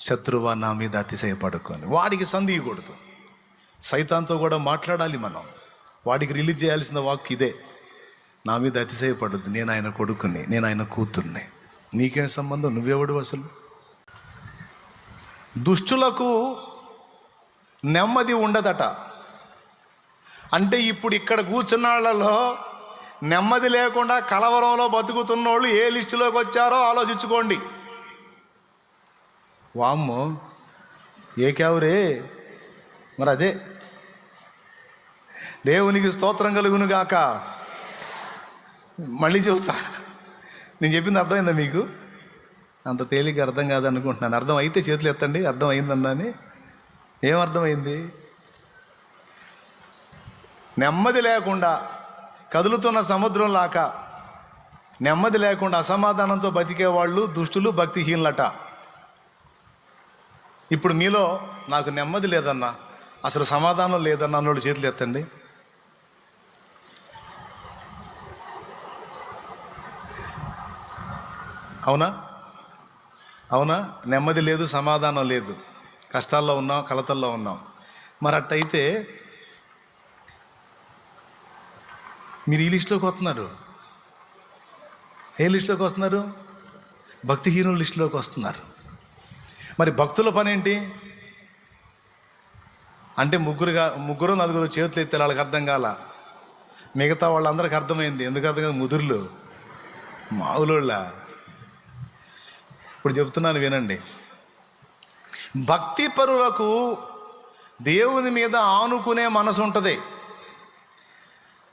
శత్రువా నా మీద అతిశయపడుకొని వాడికి సంధియకూడదు. సైతాన్తో కూడా మాట్లాడాలి మనం. వాడికి రిలీజ్ చేయాల్సిన వాక్ ఇదే, నా మీద అతిశయపడద్దు, నేను ఆయన కొడుకుని, నేను ఆయన కూతుర్ని. నీకేం సంబంధం? నువ్వెవడు అసలు? దుష్టులకు నెమ్మది ఉండదట. అంటే ఇప్పుడు ఇక్కడ కూర్చున్న వాళ్ళలో నెమ్మది లేకుండా కలవరంలో బతుకుతున్నోళ్ళు ఏ లిస్టులోకి వచ్చారో ఆలోచించుకోండి. వామ్మో ఏ కేవరే, మరి అదే. దేవునికి స్తోత్రం కలుగును గాక. మళ్ళీ చెబుతా, నేను చెప్పింది అర్థమైందా మీకు? అంత తేలిక అర్థం కాదనుకుంటున్నాను. అర్థం అయితే చేతులు ఎత్తండి, అర్థం అయిందన్నాని. ఏం అర్థమైంది? నెమ్మది లేకుండా కదులుతున్న సముద్రం లాక నెమ్మది లేకుండా అసమాధానంతో బతికేవాళ్ళు దుష్టులు, భక్తిహీనులట. ఇప్పుడు మీలో నాకు నెమ్మది లేదన్నా, అసలు సమాధానం లేదన్నా అన్నోళ్ళు చేతులు ఎత్తండి. అవునా? అవునా? నెమ్మది లేదు, సమాధానం లేదు, కష్టాల్లో ఉన్నాం, కలతల్లో ఉన్నాం. మరి అట్టయితే మీరు ఈ లిస్టులోకి వస్తున్నారు. ఏ లిస్టులోకి వస్తున్నారు? భక్తిహీనుల లిస్టులోకి వస్తున్నారు. మరి భక్తుల పని ఏంటి అంటే ముగ్గురు నలుగురు చేతులు ఎత్తే వాళ్ళకి అర్థం కాల, మిగతా వాళ్ళందరికీ అర్థమైంది. ఎందుకు అర్థం కాదు? ముదురులు మావులోళ్ళ. ఇప్పుడు చెప్తున్నాను వినండి. భక్తి పరులకు దేవుని మీద ఆనుకునే మనసు ఉంటుంది.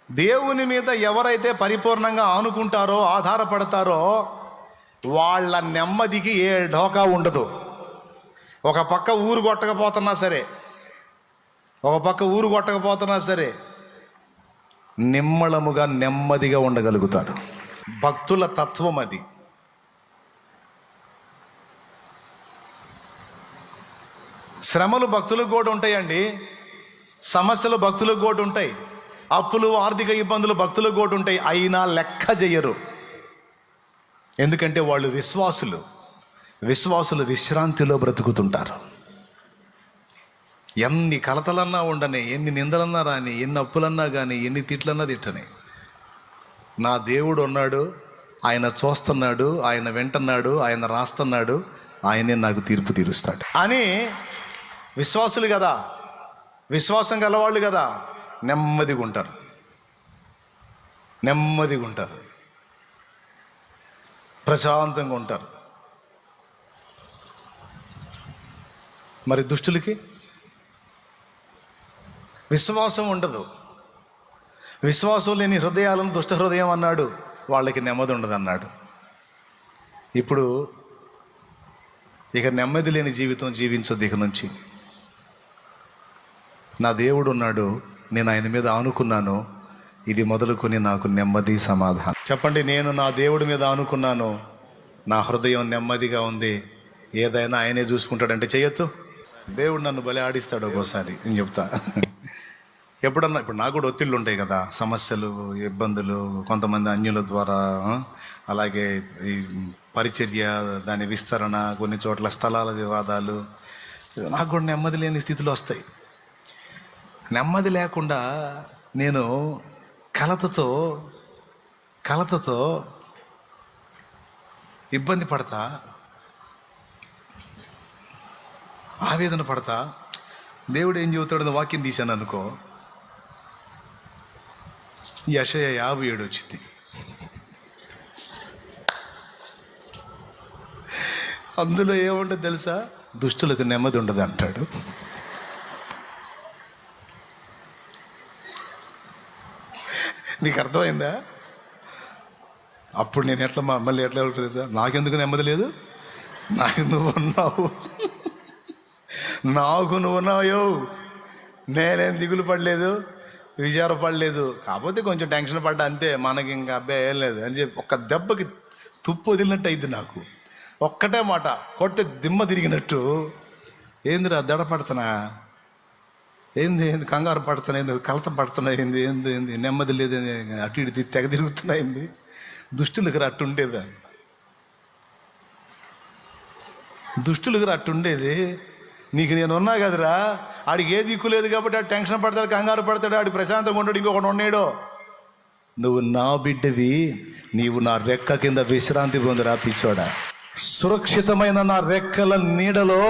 దేవుని మీద ఎవరైతే పరిపూర్ణంగా ఆనుకుంటారో, ఆధారపడతారో, వాళ్ళ నెమ్మదికి ఏ ఢోకా ఉండదు. ఒక పక్క ఊరు కొట్టకపోతున్నా సరే నిమ్మళముగా నెమ్మదిగా ఉండగలుగుతారు. భక్తుల తత్వం అది. శ్రమలు భక్తులకు కూడా ఉంటాయండి, సమస్యలు భక్తులకు కూడా ఉంటాయి, అప్పులు, ఆర్థిక ఇబ్బందులు భక్తులకు కూడా ఉంటాయి. అయినా లెక్క చెయ్యరు. ఎందుకంటే వాళ్ళు విశ్వాసులు విశ్రాంతిలో బ్రతుకుతుంటారు. ఎన్ని కలతలన్నా ఉండని, ఎన్ని నిందలన్నా రాని, ఎన్ని అప్పులన్నా కానీ, ఎన్ని తిట్లన్నా తిట్టని, నా దేవుడు ఉన్నాడు, ఆయన చూస్తున్నాడు, ఆయన వింటున్నాడు, ఆయన రాస్తున్నాడు, ఆయనే నాకు తీర్పు తీరుస్తాడు అని విశ్వాసులు కదా, విశ్వాసం గలవాళ్ళు కదా, నెమ్మదిగా ఉంటారు. ప్రశాంతంగా ఉంటారు. మరి దుష్టులకి విశ్వాసం ఉండదు. విశ్వాసం లేని హృదయాలను దుష్ట హృదయం అన్నాడు. వాళ్ళకి నెమ్మది ఉండదు అన్నాడు. ఇప్పుడు ఇక నెమ్మది లేని జీవితం జీవించొద్దు. ఇక నుంచి నా దేవుడు ఉన్నాడు, నేను ఆయన మీద ఆనుకున్నాను, ఇది మొదలుకొని నాకు నెమ్మది, సమాధానం. చెప్పండి, నేను నా దేవుడి మీద ఆనుకున్నాను, నా హృదయం నెమ్మదిగా ఉంది, ఏదైనా ఆయనే చూసుకుంటాడంటే చేయొచ్చు. దేవుడు నన్ను బలి ఆడిస్తాడు ఒక్కోసారి. నేను చెప్తా, ఎప్పుడన్నా ఇప్పుడు నాకు కూడా ఒత్తిళ్ళు ఉంటాయి కదా, సమస్యలు, ఇబ్బందులు, కొంతమంది అన్యుల ద్వారా, అలాగే ఈ పరిచర్య, దాని విస్తరణ, కొన్ని చోట్ల స్థలాల వివాదాలు, నాకు కూడా నెమ్మది లేని స్థితిలో వస్తాయి. నెమ్మది లేకుండా నేను కలతతో ఇబ్బంది పడతా, ఆవేదన పడతా. దేవుడు ఏం చెబుతాడో వాక్యం తీశాను అనుకో, యెషయా 57 వచ్చింది. అందులో ఏముంటుంది తెలుసా? దుష్టులకు నెమ్మది ఉండదు అంటాడు. నీకు అర్థమైందా? అప్పుడు నేను మళ్ళీ ఎట్లా ఉంటుంది సార్? నాకెందుకు నెమ్మది లేదు? నాకు నువ్వు ఉన్నాయో, నేనేం దిగులు పడలేదు, విచారపడలేదు, కాకపోతే కొంచెం టెన్షన్ పడ్డా అంతే. మనకి ఇంకా అబ్బాయి ఏం లేదు అని చెప్పి ఒక్క దెబ్బకి తుప్పు వదిలినట్టు అయింది నాకు. ఒక్కటే మాట కొట్టే దిమ్మ తిరిగినట్టు. ఏందిరా దడ పడుతున్నా, ఏంది కంగారు పడుతున్నా, కలత పడుతున్నా, ఏంది నెమ్మది లేదని అటు ఇటు తెగ తిరుగుతున్నాయింది. దుష్టులకు అట్టు ఉండేదా? దుష్టులుగా అట్టుండేది. నీకు నేను ఉన్నా కదరా, ఆడికి ఏ దిక్కు లేదు కాబట్టి ఆడు టెన్షన్ పడతాడు, కంగారు పడతాడు, ఆడి ప్రశాంతంగా ఉంటాడు, ఇంకొకటి ఉన్నాడు. నువ్వు నా బిడ్డవి, నీవు నా రెక్క కింద విశ్రాంతి పొందురా పిచ్చోడా. సురక్షితమైన నా రెక్కల నీడలో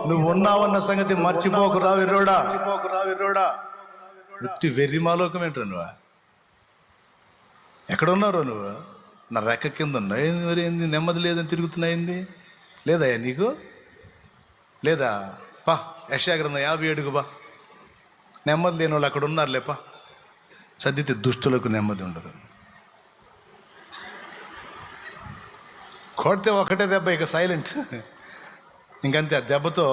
నువ్వు ఉన్నావన్న సంగతి మర్చిపోకురా విర్రోడా. వెర్రిమాలోకం ఏంట్రా నువ్వు? ఎక్కడున్నారో నువ్వు? నా రెక్క కింద ఉన్నా మరి ఏంది? నెమ్మది లేదని తిరుగుతున్నాయింది లేదయ్యా నీకు? లేదా? పా యెషయా గ్రంథం 57 బా. నెమ్మది లేని వాళ్ళు అక్కడ ఉన్నారులేపా. చదివితే దుష్టులకు నెమ్మది ఉండదు. కొడితే ఒకటే దెబ్బ, ఇక సైలెంట్, ఇంకంతే. ఆ దెబ్బతో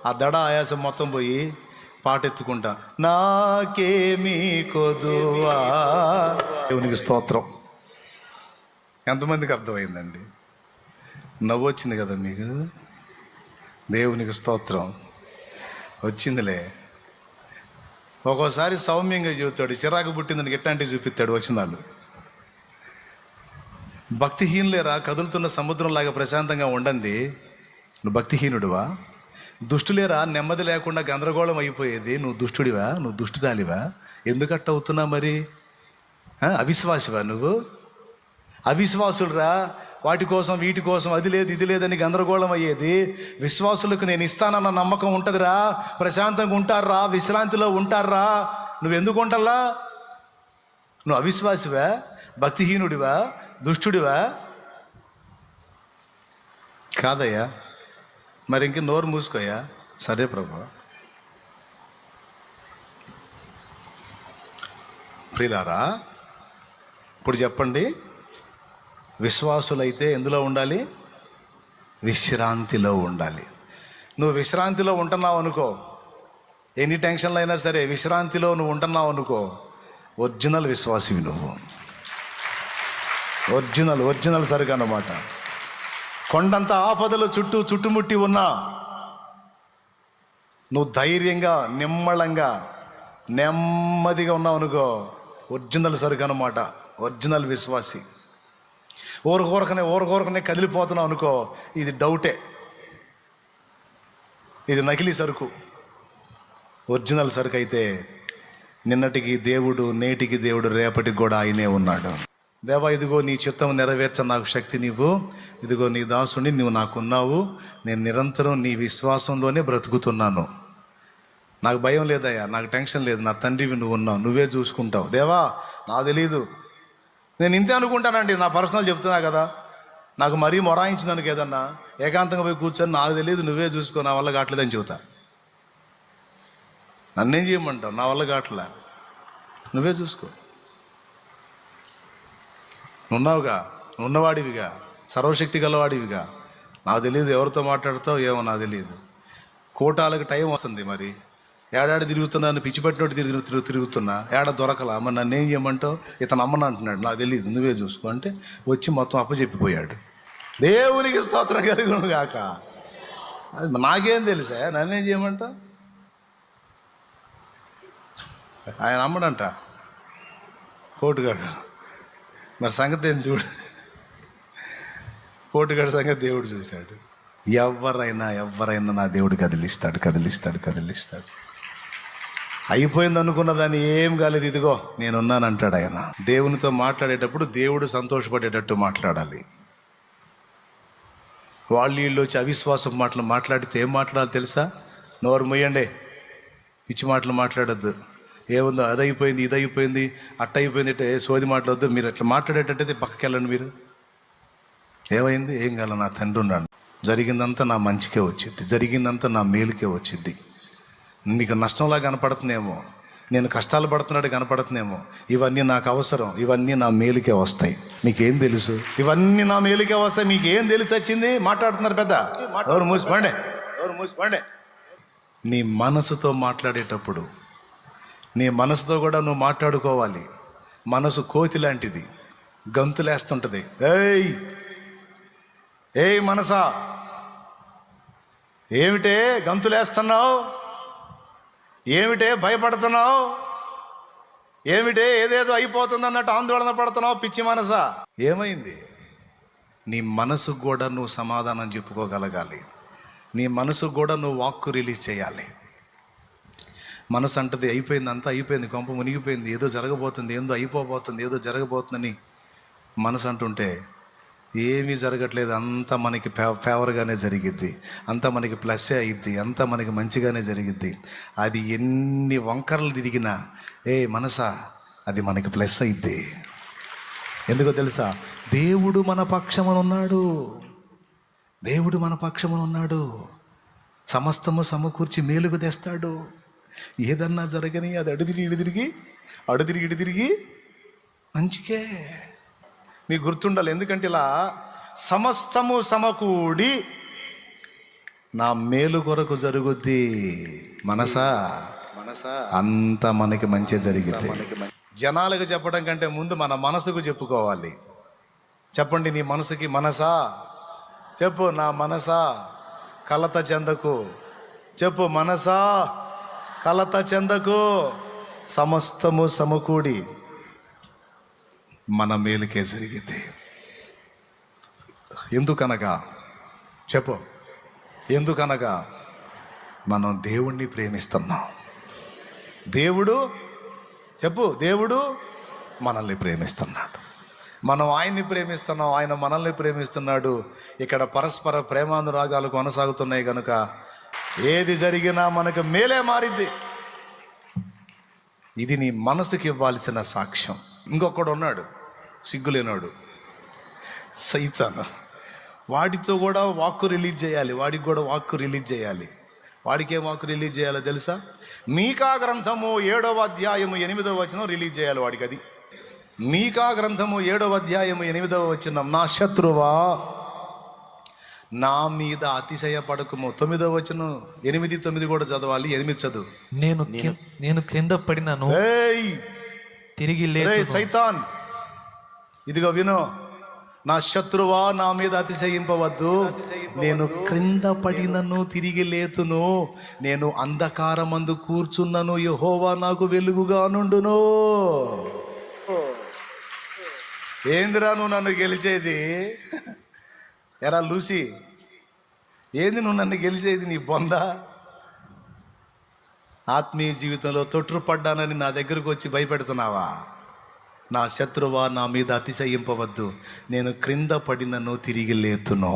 ఆ దడ ఆయాసం మొత్తం పోయి పాట ఎత్తుకుంటా, నాకేమీ కొదువా. దేవునికి స్తోత్రం. ఎంతమందికి అర్థమైందండి? నవ్వు వచ్చింది కదా మీకు? దేవునికి స్తోత్రం. వచ్చిందిలే. ఒక్కోసారి సౌమ్యంగా చెబుతాడు, చిరాకు పుట్టిందని ఎట్లాంటివి చూపిస్తాడు వచనాలు. భక్తిహీనులేరా, కదులుతున్న సముద్రంలాగా ప్రశాంతంగా ఉండండి. నువ్వు భక్తిహీనుడివా? దుష్టులేరా, నెమ్మది లేకుండా గందరగోళం అయిపోయేది. నువ్వు దుష్టుడివా? నువ్వు దుష్టురాలివా? ఎందుకట్ట అవుతున్నా మరి? అవిశ్వాసివా నువ్వు? అవిశ్వాసులరా, వాటి కోసం వీటి కోసం, అది లేదు ఇది లేదని గందరగోళం అయ్యేది. విశ్వాసులకు నేను ఇస్తానన్న నమ్మకం ఉంటుందిరా, ప్రశాంతంగా ఉంటారా, విశ్రాంతిలో ఉంటారా. నువ్వెందుకు ఉంటల్లా? నువ్వు అవిశ్వాసివా? భక్తిహీనుడివా? దుష్టుడివా? కాదయ్యా. మరి ఇంక నోరు మూసుకోయా. సరే ప్రభు. ప్రియులారా, ఇప్పుడు చెప్పండి, విశ్వాసులైతే ఎందులో ఉండాలి? విశ్రాంతిలో ఉండాలి. నువ్వు విశ్రాంతిలో ఉంటున్నావు అనుకో, ఎన్ని టెన్షన్లు అయినా సరే విశ్రాంతిలో నువ్వు ఉంటున్నావు అనుకో, ఒరిజినల్ విశ్వాసివి నువ్వు. ఒరిజినల్ సరిగా అన్నమాట. కొండంత ఆపదలు చుట్టుముట్టి ఉన్నా నువ్వు ధైర్యంగా, నిమ్మళంగా, నెమ్మదిగా ఉన్నావు అనుకో, ఒరిజినల్ సరిగా అన్నమాట. ఒరిజినల్ విశ్వాసి. ఊరకూరకనే కదిలిపోతున్నావు అనుకో, ఇది డౌటే, ఇది నకిలీ సరుకు. ఒరిజినల్ సరుకు అయితే నిన్నటికి దేవుడు, నేటికి దేవుడు, రేపటికి కూడా ఆయనే ఉన్నాడు. దేవా, ఇదిగో నీ చిత్తం నెరవేర్చ నాకు శక్తి నీవు. ఇదిగో నీ దాసుని, నువ్వు నాకున్నావు. నేను నిరంతరం నీ విశ్వాసంలోనే బ్రతుకుతున్నాను. నాకు భయం లేదయ్యా, నాకు టెన్షన్ లేదు. నా తండ్రివి నువ్వు ఉన్నావు, నువ్వే చూసుకుంటావు. దేవా, నాకు తెలీదు, నేను ఇంతే అనుకుంటానండి. నా పర్సనల్ చెప్తున్నా కదా, నాకు మరీ మొరాయించినందుకు ఏదన్నా ఏకాంతంగా పోయి కూర్చొని, నాకు తెలియదు, నువ్వే చూసుకో, నా వల్ల కావట్లేదని చెబుతా. నన్నేం చేయమంటావు? నా వల్ల కావట్లే, నువ్వే చూసుకో. నున్నావుగా, ఉన్నవాడివిగా, సర్వశక్తి గలవాడివిగా. నాకు తెలియదు ఎవరితో మాట్లాడుతావు ఏమో, నాకు తెలియదు. కోటాలకు టైం వస్తుంది. మరి ఏడాడు తిరుగుతున్నాను, పిచ్చి పట్టినట్టు తిరుగుతున్నా, ఏడ దొరకలా. మరి నన్ను ఏం చేయమంటావు? ఇతను అమ్మని అంటున్నాడు, నాకు తెలియదు, నువ్వే చూసుకో అంటే వచ్చి మొత్తం అప్పచెప్పిపోయాడు. దేవునికి స్తోత్రం కలుగును గాక. అది నాకేం తెలుసా, నన్నేం చేయమంటావు? ఆయన అమ్మడంట కోటుగాడు. మరి సంగతి ఏం చూడు, కోటుగాడి సంగతి దేవుడు చూశాడు. ఎవరైనా నా దేవుడు కదిలిస్తాడు. అయిపోయింది అనుకున్న దాన్ని ఏం కాలేదు, ఇదిగో నేనున్నాను అంటాడు ఆయన. దేవునితో మాట్లాడేటప్పుడు దేవుడు సంతోషపడేటట్టు మాట్లాడాలి. వీళ్ళు వచ్చి అవిశ్వాసం మాటలు మాట్లాడితే ఏం మాట్లాడాలి తెలుసా? నోరు మొయ్యండి, పిచ్చి మాటలు మాట్లాడద్దు. ఏముందో అదైపోయింది, ఇదైపోయింది, అట్టయిపోయింది, ఇట్ట సోది మాట్లాడద్దు. మీరు అట్లా మాట్లాడేటట్టయితే పక్కకి వెళ్ళండి. మీరు ఏమైంది, ఏం కాల, నా తండ్రి ఉన్నాడు, జరిగిందంతా నా మంచికే వచ్చిద్ది, జరిగిందంతా నా మేలుకే వచ్చిద్ది. మీకు నష్టంలా కనపడుతుందేమో, నేను కష్టాలు పడుతున్నాడు కనపడుతుందేమో, ఇవన్నీ నాకు అవసరం, ఇవన్నీ నా మేలుకే వస్తాయి. మీకేం తెలుసు? ఇవన్నీ నా మేలుకే వస్తాయి. మీకేం తెలిసి వచ్చింది? మాట్లాడుతున్నారు పెద్ద. ఎవరు మూసిపండే. నీ మనసుతో మాట్లాడేటప్పుడు నీ మనసుతో కూడా నువ్వు మాట్లాడుకోవాలి. మనసు కోతి లాంటిది, గంతులేస్తుంటుంది. ఏయ్ మనసా, ఏమిటే గంతులేస్తున్నావు? ఏమిటే భయపడుతున్నావు? ఏమిటే ఏదేదో అయిపోతుంది అన్నట్టు ఆందోళన పడుతున్నావు? పిచ్చి మనసా, ఏమైంది? నీ మనసుకు కూడా నువ్వు సమాధానం చెప్పుకోగలగాలి. నీ మనసు కూడా నువ్వు వాక్కు రిలీజ్ చేయాలి. మనసు అంటది అయిపోయింది, అంతా అయిపోయింది, కొంప మునిగిపోయింది, ఏదో జరగబోతుంది, ఏదో అయిపోబోతుంది, ఏదో జరగబోతుందని మనసు అంటుంటే ఏమీ జరగట్లేదు. అంతా మనకి ఫేవర్గానే జరిగిద్ది, అంతా మనకి ప్లస్సే అయ్యిద్ది, అంతా మనకి మంచిగానే జరిగిద్ది. అది ఎన్ని వంకరలు తిరిగినా మనసా అది మనకి ప్లస్ అయ్యిద్ది. ఎందుకో తెలుసా? దేవుడు మన పక్షమున ఉన్నాడు. దేవుడు మన పక్షమున ఉన్నాడు. సమస్తము సమకూర్చి మేలుకు తెస్తాడు. ఏదన్నా జరగని అది అడుదిరిగి ఇటు తిరిగి మంచికే. మీకు గుర్తుండాలి. ఎందుకంటే ఇలా సమస్తము సమకూడి నా మేలు కొరకు జరుగుద్ది. మనసా అంతా మనకి మంచి జరిగిద్ది. జనాలకు చెప్పడం కంటే ముందు మన మనసుకు చెప్పుకోవాలి. చెప్పండి నీ మనసుకి, మనసా చెప్పు, నా మనసా కలత చెందకు. చెప్పు, మనసా కలత చెందకు. సమస్తము సమకూడి మన మేలుకే జరిగితే. ఎందుకనగా చెప్పు, ఎందుకనగా మనం దేవుణ్ణి ప్రేమిస్తున్నాం. దేవుడు చెప్పు, దేవుడు మనల్ని ప్రేమిస్తున్నాడు. మనం ఆయన్ని ప్రేమిస్తున్నాం, ఆయన మనల్ని ప్రేమిస్తున్నాడు. ఇక్కడ పరస్పర ప్రేమానురాగాలు కొనసాగుతున్నాయి కనుక ఏది జరిగినా మనకు మేలే మారిద్ది. ఇది నీ మనసుకి ఇవ్వాల్సిన సాక్ష్యం. ఇంకొకడు ఉన్నాడు సిగ్గులేనాడు, సైతాను. వాడితో కూడా వాక్కు రిలీజ్ చేయాలి. వాడికి కూడా వాక్కు రిలీజ్ చేయాలి. వాడికి ఏం వాక్కు రిలీజ్ చేయాలో తెలుసా? మీకా గ్రంథము 7వ అధ్యాయము 8వ వచనం రిలీజ్ చేయాలి వాడికి. అది మీకా గ్రంథము 7వ అధ్యాయము 8వ వచనం, నా శత్రువా నా మీద అతిశయపడకుము. 9వ వచనం 8, 9 కూడా చదవాలి. 8 చదువు. నేను క్రింద పడినను తిరిగి సైతాన్, ఇదిగో విను. నా శత్రువా నా మీద అతిశయింపవద్దు. నేను క్రింద పడినను తిరిగి లేతును. నేను అంధకారమందు కూర్చున్నను, యెహోవా నాకు వెలుగుగా నుండును. ఏందిరా నువ్వు నన్ను గెలిచేది? ఎరా లూసి, ఏంది నువ్వు నన్ను గెలిచేది? నీ బొంద. ఆత్మీయ జీవితంలో తొట్టుపడ్డానని నా దగ్గరకు వచ్చి భయపెడుతున్నావా? నా శత్రువా నా మీద అతిశయింపవద్దు. నేను క్రింద పడినను తిరిగి లేతును.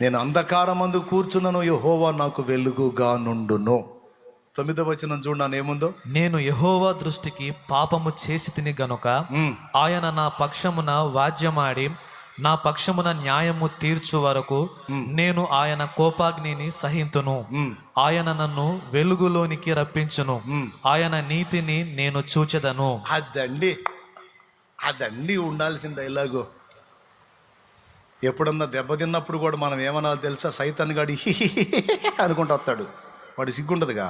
నేను అంధకారమందు కూర్చున్నను, యెహోవా నాకు వెలుగుగా నుండును. 9వ వచనం చూడన్నాను ఏముందో. నేను యెహోవా దృష్టికి పాపము చేసి తిని గనుక ఆయన నా పక్షమున వాద్యమాడి నా పక్షమున న్యాయము తీర్చు వరకు నేను ఆయన కోపాగ్నిని సహింతును. ఆయన నన్ను వెలుగులోనికి రప్పించును. ఆయన నీతిని నేను చూచెదను. అదండి ఉండాల్సిన డైలాగు. ఎప్పుడన్నా దెబ్బతిన్నప్పుడు కూడా మనం ఏమన్నా తెలుసా? సైతాన్ గాడి అనుకుంటూ వస్తాడు. వాడు సిగ్గుండదుగా,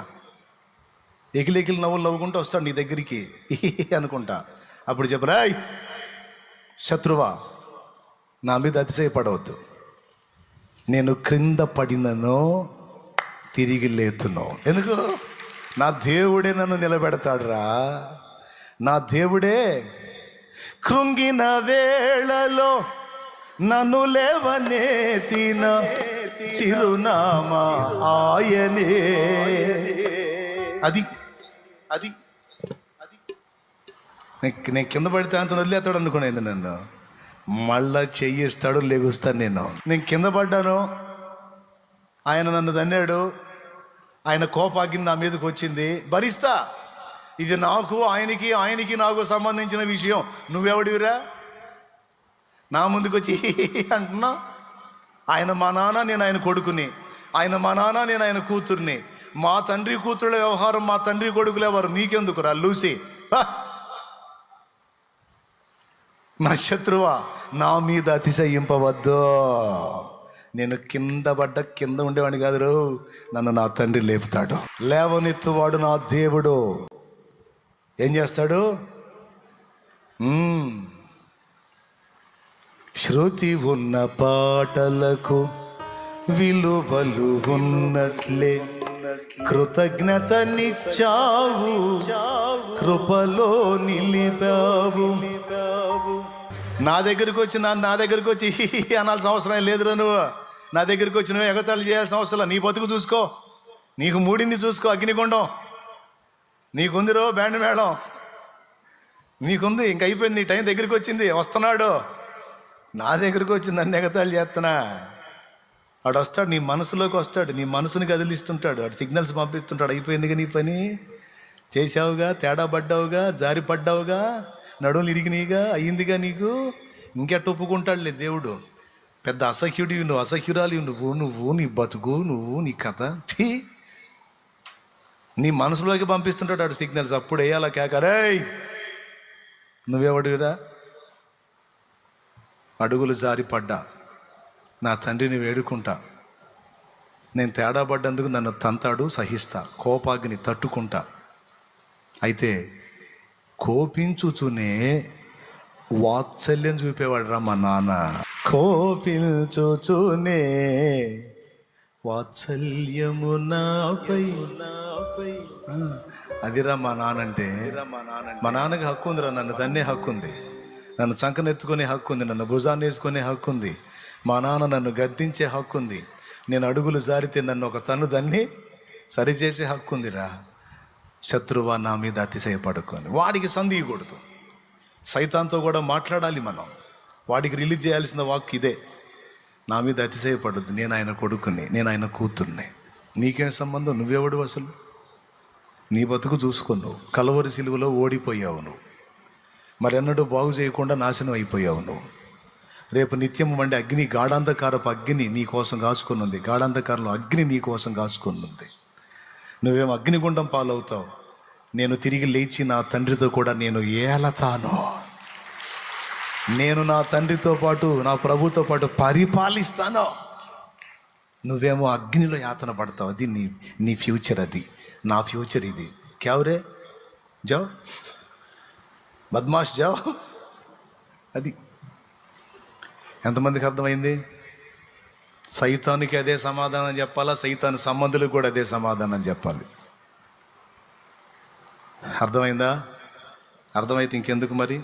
ఎకిలెకిలి నవ్వులు నవ్వుకుంటూ వస్తాడు నీ దగ్గరికి అనుకుంటా. అప్పుడు చెప్పరా, శత్రువా నా మీద అతిశయపడవద్దు. నేను క్రింద పడినను తిరిగి లేతును. ఎందుకు? నా దేవుడే నన్ను నిలబెడతాడురా. నా దేవుడే కృంగిన వేళలో నన్ను లేవనెత్తిన చిరునామా ఆయనే. అది అది అది నేను కింద పడితే అంత వదిలేస్తాడు అనుకునేది. నన్ను మళ్ళా చెయ్యిస్తాడు, లెగుస్తాను. నేను కింద పడ్డాను, ఆయన నన్ను తన్నాడు, ఆయన కోపాగ్ని నా మీదకి వచ్చింది, భరిస్తా. ఇది నాకు ఆయనకి నాకు సంబంధించిన విషయం. నువ్వెవడివిరా నా ముందుకు వచ్చి అంటున్నా? ఆయన మా నాన్న, నేను ఆయన కొడుకుని. ఆయన మా నాన్న, నేను ఆయన కూతుర్ని. మా తండ్రి కూతుళ్ళ వ్యవహారం మా తండ్రి కొడుకులు ఎవరు? నీకెందుకురా లూసి? నా శత్రువా నా మీద అతిశయింపవద్దు. నేను కింద ఉండేవాడిని కాదు, నన్ను నా తండ్రి లేపుతాడు. లేవనెత్తువాడు నా దేవుడు. ఏం చేస్తాడు? శృతి ఉన్న పాటలకు విలువలు ఉన్నట్లే కృతజ్ఞతనిచ్చావు, కృపలో నిలిపావు. నా దగ్గరికి వచ్చి అనాల్సిన అవసరం లేదురా. నువ్వు నా దగ్గరికి వచ్చి నువ్వు ఎగతాళి చేయాల్సిన అవసరం, నీ బతుకు చూసుకో, నీకు మూడింది చూసుకో, అగ్నిగుండం నీకుందిరో, బ్యాండ్ మేళం నీకుంది, ఇంక అయిపోయింది, నీ టైం దగ్గరికి వచ్చింది, వస్తున్నాడు. నా దగ్గరికి వచ్చి నన్ను ఎగతాళి చేస్తున్నా, వాడు వస్తాడు, నీ మనసులోకి వస్తాడు, నీ మనసుని కదిలిస్తుంటాడు, వాడు సిగ్నల్స్ పంపిస్తుంటాడు. అయిపోయిందిగా నీ పని, చేసావుగా, తేడా పడ్డావుగా, జారి పడ్డావుగా, నడువులు ఇరిగినాయిగా, అయ్యిందిగా నీకు, ఇంకెట్ట ఒప్పుకుంటాడులే దేవుడు. పెద్ద అసహ్యుడివి నువ్వు, అసహ్యురాలి నువ్వు నీ బతుకు, నువ్వు నీ కథ, నీ మనసులోకి పంపిస్తుంటాడు వాడు సిగ్నల్స్. అప్పుడు వేయాల కేకరేయ్, నువ్వెవడివిరా? అడుగులు జారి పడ్డా, నా తండ్రిని వేడుకుంటా, నేను తేడా పడ్డందుకు నన్ను తంతాడు, సహిస్తా, కోపాగ్ని తట్టుకుంటా. అయితే కోపించుచునే వాత్సల్యం చూపేవాడు రా మా నాన్న. కోపించుచునే వాత్సల్యము నాపై, అదిరా మా నాన్న అంటే. మా నాన్నకి హక్కు ఉందిరా, నన్ను తన్నే హక్కు ఉంది, నన్ను చంకనెత్తుకునే హక్కు ఉంది, నన్ను భుజాన్ని వేసుకునే హక్కు ఉంది. మా నాన్న నన్ను గద్దించే హక్కు ఉంది. నేను అడుగులు జారితే నన్ను ఒక తన్ను దాన్ని సరిచేసే హక్కు ఉందిరా. శత్రువా నా మీద అతిశయపడుకొని వాడికి సంధియకూడదు. సైతాన్తో కూడా మాట్లాడాలి మనం. వాడికి రిలీజ్ చేయాల్సిన వాక్ ఇదే, నా మీద అతిశయపడద్దు, నేను ఆయన కొడుకుని, నేను ఆయన కూతుర్ని. నీకేం సంబంధం? నువ్వెవడు అసలు? నీ బతుకు చూసుకున్నావు, కలవరి సిలువలో ఓడిపోయావు నువ్వు, మరెన్నడూ బాగు చేయకుండా నాశనం అయిపోయావు నువ్వు. రేపు నిత్యం వండి అగ్ని, గాఢాంధకారపు అగ్ని నీ కోసం కాచుకుని ఉంది, గాఢాంధకారంలో అగ్ని నీ కోసం కాచుకుని ఉంది. నువ్వేం అగ్నిగుండం పాలవుతావు. నేను తిరిగి లేచి నా తండ్రితో కూడా నేను ఏలతాను, నేను నా తండ్రితో పాటు, నా ప్రభుతో పాటు పరిపాలిస్తాను. నువ్వేమో అగ్నిలో యాతన పడతావు. అది నీ ఫ్యూచర్, అది నా ఫ్యూచర్. ఇది క్యావరే జావ్ బద్మాష్ జావ్. అది ఎంతమందికి అర్థమైంది? సైతానికి అదే సమాధానం చెప్పాలా, సైతాను సంబంధులకు కూడా అదే సమాధానం చెప్పాలి. అర్థమైందా? అర్థమైతే ఇంకెందుకు మరి?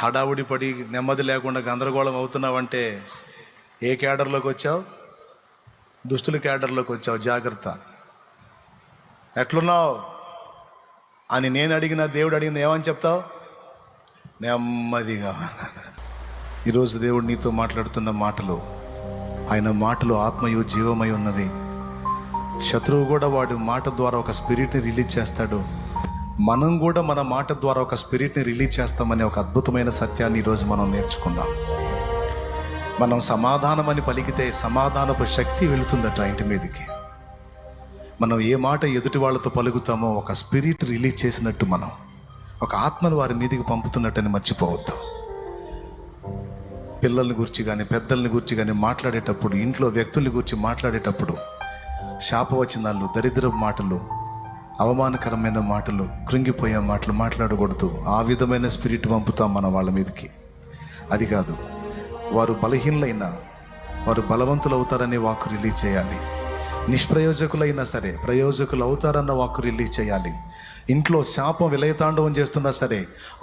హడావుడి పడి నెమ్మది లేకుండా గందరగోళం అవుతున్నావంటే ఏ క్యాడర్లోకి వచ్చావు? దుష్టుల క్యాడర్లోకి వచ్చావు. జాగ్రత్త. ఎట్లున్నావు అని నేను అడిగినా, దేవుడు అడిగిన ఏమని చెప్తావు? నెమ్మదిగా. ఈరోజు దేవుడు నీతో మాట్లాడుతున్న మాటలు, ఆయన మాటలు ఆత్మయు జీవమై ఉన్నవి. శత్రువు కూడా వాడి మాట ద్వారా ఒక స్పిరిట్ని రిలీజ్ చేస్తాడు. మనం కూడా మన మాట ద్వారా ఒక స్పిరిట్ని రిలీజ్ చేస్తామనే ఒక అద్భుతమైన సత్యాన్ని ఈరోజు మనం నేర్చుకుందాం. మనం సమాధానం అని పలికితే సమాధానపు శక్తి వెళుతుందట ఇంటి మీదకి. మనం ఏ మాట ఎదుటి వాళ్ళతో పలుకుతామో ఒక స్పిరిట్ రిలీజ్ చేసినట్టు, మనం ఒక ఆత్మను వారి మీదకి పంపుతున్నట్టని మర్చిపోవద్దు. పిల్లల్ని గురించి కానీ, పెద్దల్ని గురించి కానీ మాట్లాడేటప్పుడు, ఇంట్లో వ్యక్తుల్ని గురించి మాట్లాడేటప్పుడు శాపవచనాలు, దరిద్రపు మాటలు, అవమానకరమైన మాటలు, కృంగిపోయే మాటలు మాట్లాడకూడదు. ఆ విధమైన స్పిరిట్ పంపుతాం మన వాళ్ళ మీదకి. అది కాదు, వారు బలహీనులైనా వారు బలవంతులు అవుతారనే వాక్కు రిలీజ్ చేయాలి. నిష్ప్రయోజకులైనా సరే ప్రయోజకులు అవుతారన్న వాక్కు రిలీజ్ చేయాలి. ఇంట్లో శాపం విలయతాండవం చేస్తున్నా సరే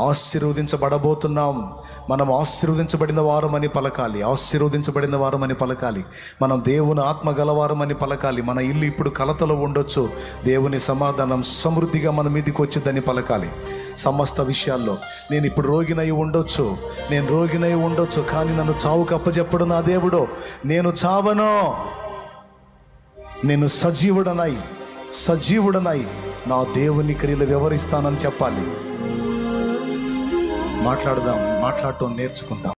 ఆశీర్వదించబడబోతున్నాం, మనం ఆశీర్వదించబడిన వారమని పలకాలి, ఆశీర్వదించబడిన వారమని పలకాలి, మనం దేవుని ఆత్మ గలవారమని పలకాలి. మన ఇల్లు ఇప్పుడు కలతలో ఉండొచ్చు, దేవుని సమాధానం సమృద్ధిగా మన మీదకి వచ్చిందని పలకాలి. సమస్త విషయాల్లో నేను ఇప్పుడు రోగినై ఉండొచ్చు, నేను రోగినై ఉండొచ్చు, కానీ నన్ను చావుకు అప్పచెప్పడు నా దేవుడు. నేను చావను, నేను సజీవుడనై నా దేవుని క్రియలు వివరిస్తానని చెప్పాలి. మాట్లాడటం నేర్చుకుందాం.